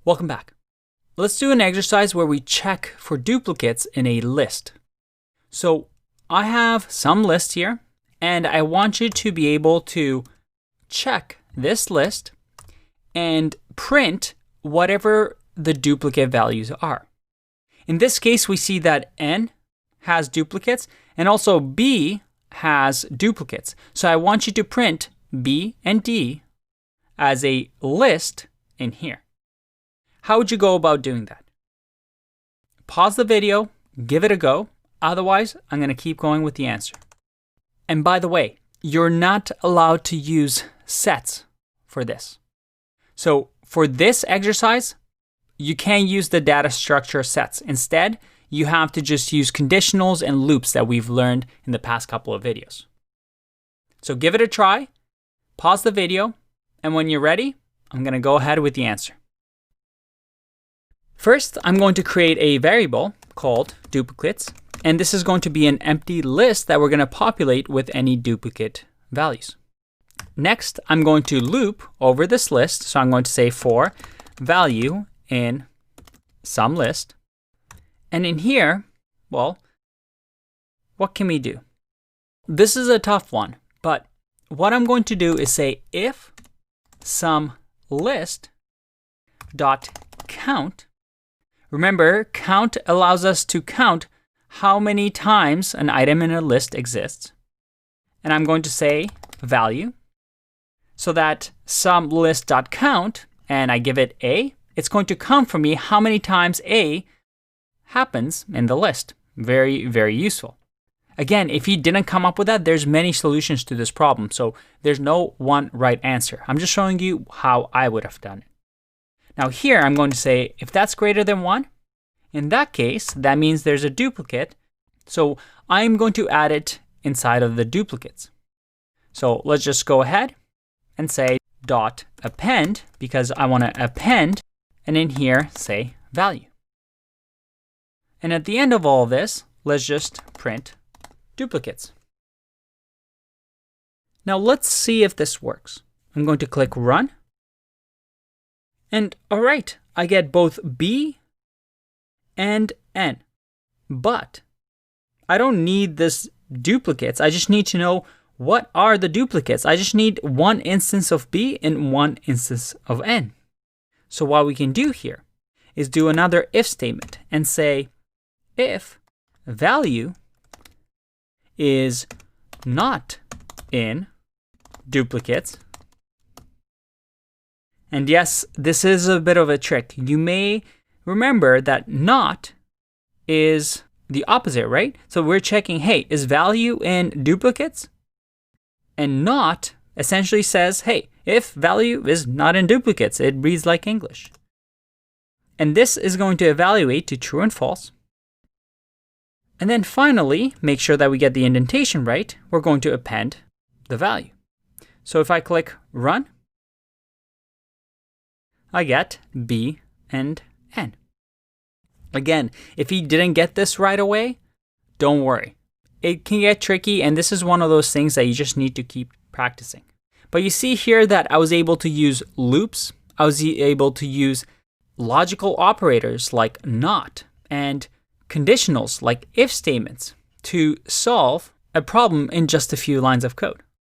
Welcome back. Let's do an exercise where we check for duplicates in a list. So I have some list here, and I want you to be able to check this list and print whatever the duplicate values are. In this case, we see that N has duplicates and also B has duplicates. So I want you to print B and D as a list in here. How would you go about doing that? Pause the video, give it a go. Otherwise, I'm going to keep going with the answer. And by the way, you're not allowed to use sets for this. So for this exercise, you can't use the data structure sets. Instead, you have to just use conditionals and loops that we've learned in the past couple of videos. So give it a try, pause the video, and when you're ready, I'm going to go ahead with the answer. First, I'm going to create a variable called duplicates, and this is going to be an empty list that we're going to populate with any duplicate values. Next, I'm going to loop over this list, so I'm going to say for value in some list. And in here, well, what can we do? This is a tough one, but what I'm going to do is say if some list dot count. Remember, count allows us to count how many times an item in a list exists. And I'm going to say value so that some list.count, and I give it A, it's going to count for me how many times A happens in the list. Very, very useful. Again, if you didn't come up with that, there's many solutions to this problem. So there's no one right answer. I'm just showing you how I would have done it. Now here, I'm going to say, if that's greater than 1, in that case, that means there's a duplicate. So I'm going to add it inside of the duplicates. So let's just go ahead and say dot append, because I want to append, and in here, say value. And at the end of all of this, let's just print duplicates. Now let's see if this works. I'm going to click run. And all right, I get both B and N. But I don't need this duplicates. I just need to know what are the duplicates. I just need one instance of B and one instance of N. So what we can do here is do another if statement and say if value is not in duplicates. And yes, this is a bit of a trick. You may remember that not is the opposite, right? So we're checking, hey, is value in duplicates? And not essentially says, hey, if value is not in duplicates, it reads like English. And this is going to evaluate to true and false. And then finally, make sure that we get the indentation right. We're going to append the value. So if I click run, I get B and N. Again, if you didn't get this right away, don't worry. It can get tricky, and this is one of those things that you just need to keep practicing. But you see here that I was able to use loops. I was able to use logical operators like not and conditionals like if statements to solve a problem in just a few lines of code.